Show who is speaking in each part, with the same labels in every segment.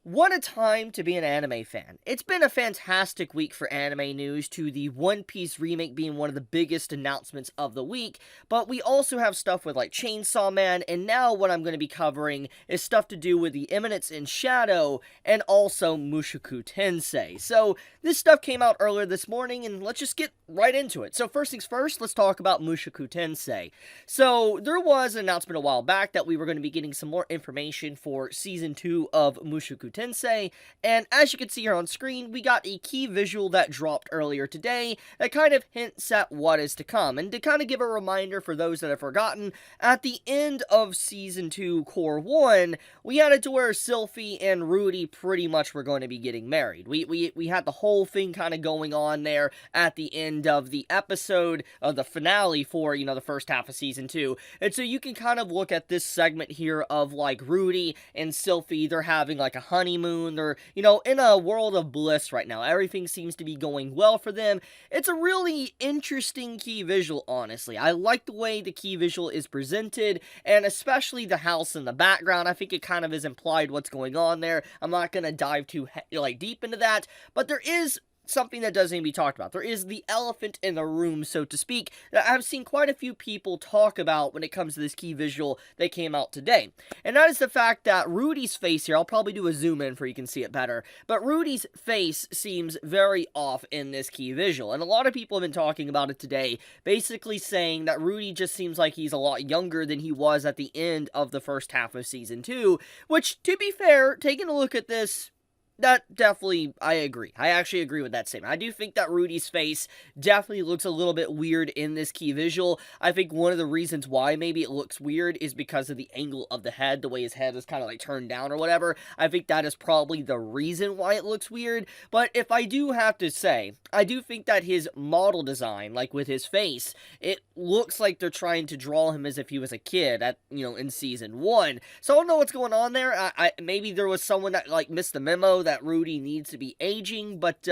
Speaker 1: What a time to be an anime fan. It's been a fantastic week for anime news, to the One Piece remake being one of the biggest announcements of the week, but we also have stuff with like Chainsaw Man, and now what I'm going to be covering is stuff to do with the Eminence in Shadow, and also Mushoku Tensei. So this stuff came out earlier this morning, and let's just get right into it. So first things first, let's talk about Mushoku Tensei. So there was an announcement a while back that we were going to be getting some more information for Season 2 of Mushoku Tensei, and as you can see here on screen, we got a key visual that dropped earlier today that kind of hints at what is to come. And to kind of give a reminder for those that have forgotten, at the end of Season 2 Core 1, we had it to where Sylphie and Rudy pretty much were going to be getting married. We had the whole thing kind of going on there at the end of the episode, of the finale for, the first half of Season 2. And so you can kind of look at this segment here of, like, Rudy and Sylphie, they're having, like, a honeymoon, they're, in a world of bliss right now. Everything seems to be going well for them. It's a really interesting key visual, honestly. I like the way the key visual is presented, and especially the house in the background. I think it kind of is implied what's going on there. I'm not going to dive too, deep into that, but there is something that doesn't need to be talked about. There is the elephant in the room, so to speak, that I've seen quite a few people talk about when it comes to this key visual that came out today. And that is the fact that Rudy's face here, I'll probably do a zoom in for you can see it better, but Rudy's face seems very off in this key visual. And a lot of people have been talking about it today, basically saying that Rudy just seems like he's a lot younger than he was at the end of the first half of Season 2, which, to be fair, taking a look at this, that definitely, I agree. I actually agree with that statement. I do think that Rudy's face definitely looks a little bit weird in this key visual. I think one of the reasons why maybe it looks weird is because of the angle of the head, the way his head is kind of like turned down or whatever. I think that is probably the reason why it looks weird. But if I do have to say, I do think that his model design, like with his face, it looks like they're trying to draw him as if he was a kid at, in Season 1. So I don't know what's going on there. Maybe there was someone that, like, missed the memo that Rudy needs to be aging, but,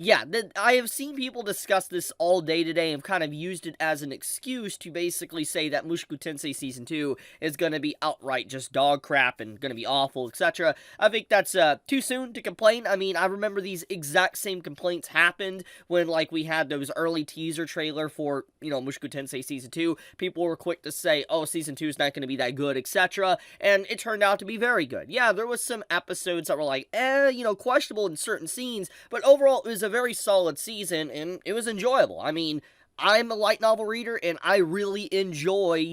Speaker 1: yeah, I have seen people discuss this all day today and kind of used it as an excuse to basically say that Mushoku Tensei Season 2 is going to be outright just dog crap and going to be awful, etc. I think that's too soon to complain. I mean, I remember these exact same complaints happened when, like, we had those early teaser trailer for, Mushoku Tensei Season 2. People were quick to say, oh, Season 2 is not going to be that good, etc. And it turned out to be very good. Yeah, there was some episodes that were like, questionable in certain scenes, but overall it was a very solid season, and it was enjoyable. I mean, I'm a light novel reader, and I really enjoy,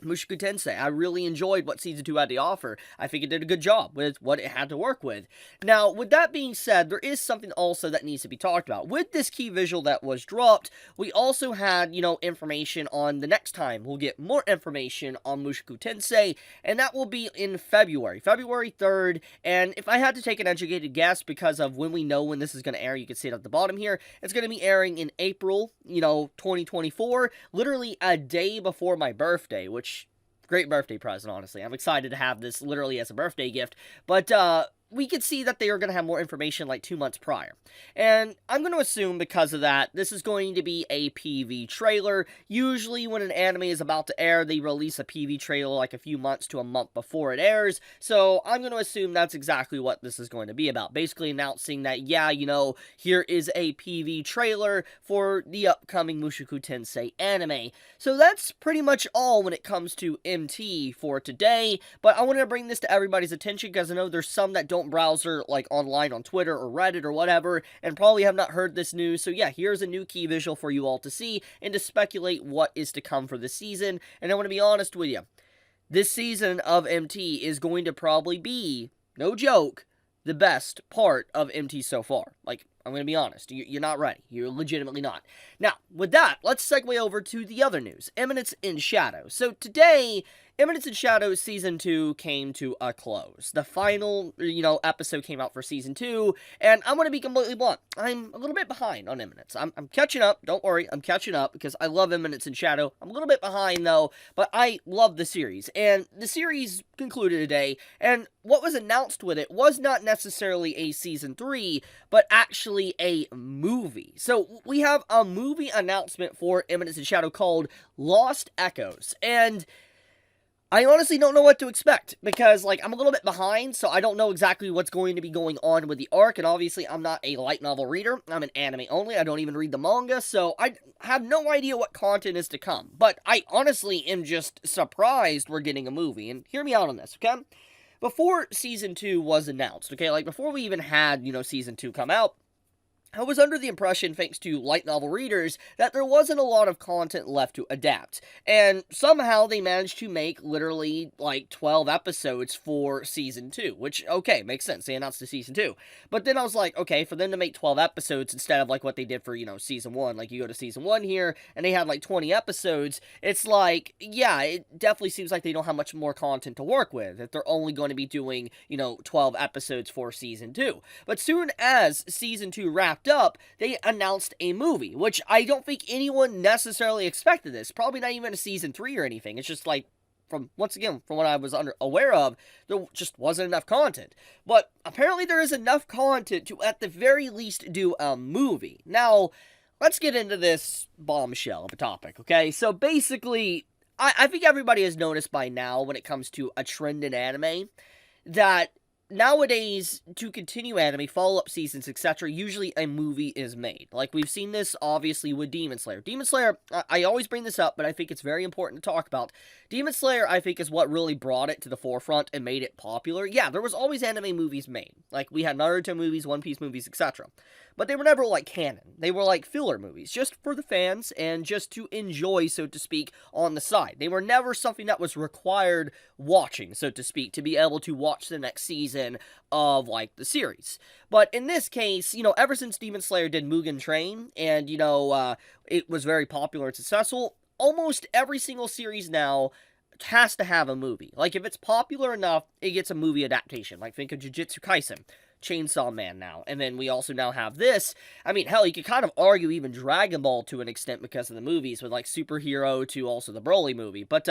Speaker 1: Mushoku Tensei. I really enjoyed what Season 2 had to offer. I think it did a good job with what it had to work with. Now, with that being said, there is something also that needs to be talked about. With this key visual that was dropped, we also had, information on the next time. We'll get more information on Mushoku Tensei, and that will be in February 3rd, and if I had to take an educated guess, because of when we know when this is going to air, you can see it at the bottom here, it's going to be airing in April, 2024, literally a day before my birthday, which great birthday present, honestly. I'm excited to have this literally as a birthday gift. But, we could see that they are going to have more information like 2 months prior. And I'm going to assume because of that, this is going to be a PV trailer. Usually when an anime is about to air, they release a PV trailer like a few months to a month before it airs. So I'm going to assume that's exactly what this is going to be about. Basically announcing that, yeah, here is a PV trailer for the upcoming Mushoku Tensei anime. So that's pretty much all when it comes to MT for today. But I wanted to bring this to everybody's attention because I know there's some that don't browser like online on Twitter or Reddit or whatever and probably have not heard this news. So yeah, here's a new key visual for you all to see and to speculate what is to come for this season. And I want to be honest with you, this season of MT is going to probably be, no joke, the best part of MT so far. Like, I'm going to be honest, you're not ready. You're legitimately not. Now, with that, let's segue over to the other news, Eminence in Shadow. So today, Eminence in Shadow Season 2 came to a close. The final, episode came out for Season 2, and I'm going to be completely blunt. I'm a little bit behind on Eminence. I'm catching up. Don't worry, I'm catching up because I love Eminence in Shadow. I'm a little bit behind, though, but I love the series. And the series concluded today, and what was announced with it was not necessarily a Season 3, but actually a movie. So we have a movie announcement for Eminence in Shadow called Lost Echoes, and I honestly don't know what to expect, because, like, I'm a little bit behind, so I don't know exactly what's going to be going on with the arc, and obviously I'm not a light novel reader, I'm an anime only, I don't even read the manga, so I have no idea what content is to come, but I honestly am just surprised we're getting a movie, and hear me out on this, okay? Before Season 2 was announced, okay, like, before we even had, Season 2 come out, I was under the impression, thanks to light novel readers, that there wasn't a lot of content left to adapt. And somehow they managed to make literally, like, 12 episodes for Season 2, which, okay, makes sense. They announced the Season 2. But then I was like, okay, for them to make 12 episodes instead of, like, what they did for, Season 1, like, you go to Season 1 here, and they had, like, 20 episodes, it's like, yeah, it definitely seems like they don't have much more content to work with, if they're only going to be doing, 12 episodes for Season 2. But soon as Season 2 wrapped up, they announced a movie, which I don't think anyone necessarily expected this. Probably not even a Season 3 or anything. It's just like, from what I was aware of, there just wasn't enough content. But apparently there is enough content to, at the very least, do a movie. Now, let's get into this bombshell of a topic, okay? So basically, I think everybody has noticed by now, when it comes to a trend in anime, that nowadays, to continue anime, follow-up seasons, etc., usually a movie is made. Like, we've seen this, obviously, with Demon Slayer. Demon Slayer, I always bring this up, but I think it's very important to talk about. Demon Slayer, I think, is what really brought it to the forefront and made it popular. Yeah, there was always anime movies made. Like, we had Naruto movies, One Piece movies, etc. But they were never, like, canon. They were, like, filler movies, just for the fans, and just to enjoy, so to speak, on the side. They were never something that was required watching, so to speak, to be able to watch the next season of, like, the series. But in this case, ever since Demon Slayer did Mugen Train, and, it was very popular and successful, almost every single series now has to have a movie. Like, if it's popular enough, it gets a movie adaptation. Like, think of Jujutsu Kaisen, Chainsaw Man now, and then we also now have this. I mean, hell, you could kind of argue even Dragon Ball to an extent because of the movies, with, like, Superhero to also the Broly movie. But,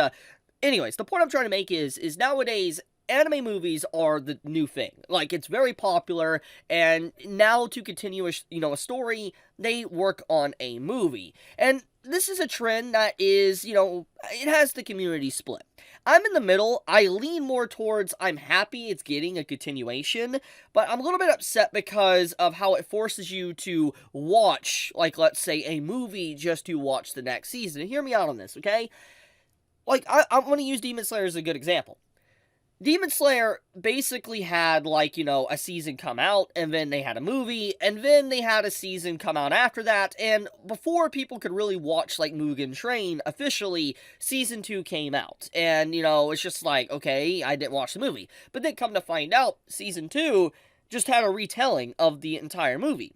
Speaker 1: anyways, the point I'm trying to make is nowadays, anime movies are the new thing. Like, it's very popular, and now to continue a story, they work on a movie. And this is a trend that is, it has the community split. I'm in the middle. I lean more towards I'm happy it's getting a continuation, but I'm a little bit upset because of how it forces you to watch, like, let's say, a movie just to watch the next season. And hear me out on this, okay? Like, I want to use Demon Slayer as a good example. Demon Slayer basically had, like, a season come out, and then they had a movie, and then they had a season come out after that, and before people could really watch, like, Mugen Train, officially, Season 2 came out, and, it's just like, okay, I didn't watch the movie. But then come to find out, Season 2 just had a retelling of the entire movie.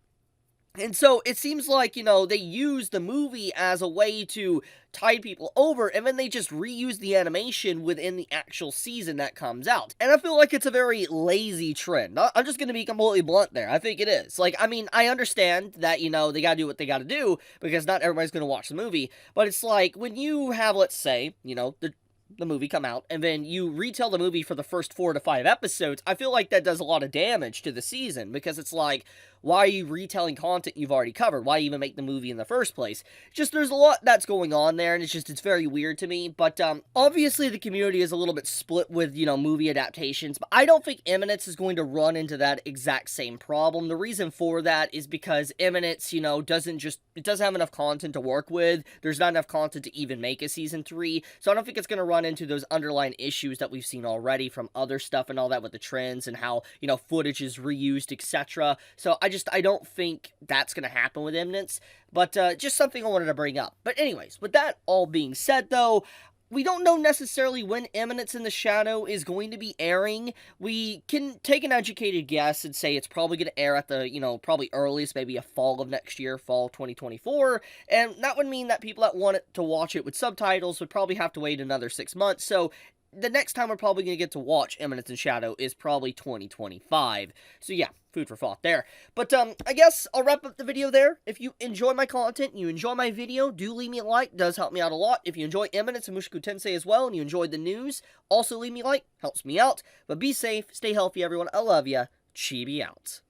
Speaker 1: And so, it seems like, they use the movie as a way to tide people over, and then they just reuse the animation within the actual season that comes out. And I feel like it's a very lazy trend. I'm just gonna be completely blunt there. I think it is. Like, I mean, I understand that, they gotta do what they gotta do, because not everybody's gonna watch the movie, but it's like, when you have, let's say, the movie come out, and then you retell the movie for the first 4 to 5 episodes, I feel like that does a lot of damage to the season, because it's like, why are you retelling content you've already covered? Why even make the movie in the first place? Just, there's a lot that's going on there, and it's very weird to me, but, obviously the community is a little bit split with, movie adaptations, but I don't think Eminence is going to run into that exact same problem. The reason for that is because Eminence, it doesn't have enough content to work with. There's not enough content to even make a Season 3, so I don't think it's going to run into those underlying issues that we've seen already from other stuff and all that with the trends and how, footage is reused, etc. So I don't think that's going to happen with Eminence, but just something I wanted to bring up. But anyways, with that all being said, though, we don't know necessarily when Eminence in the Shadow is going to be airing. We can take an educated guess and say it's probably going to air at the, probably earliest, maybe a fall of next year, fall 2024, and that would mean that people that want to watch it with subtitles would probably have to wait another 6 months, so the next time we're probably going to get to watch Eminence in Shadow is probably 2025. So yeah, food for thought there. But I guess I'll wrap up the video there. If you enjoy my content, you enjoy my video, do leave me a like. It does help me out a lot. If you enjoy Eminence and Mushoku Tensei as well, and you enjoyed the news, also leave me a like. Helps me out. But be safe, stay healthy, everyone. I love ya. Chibi out.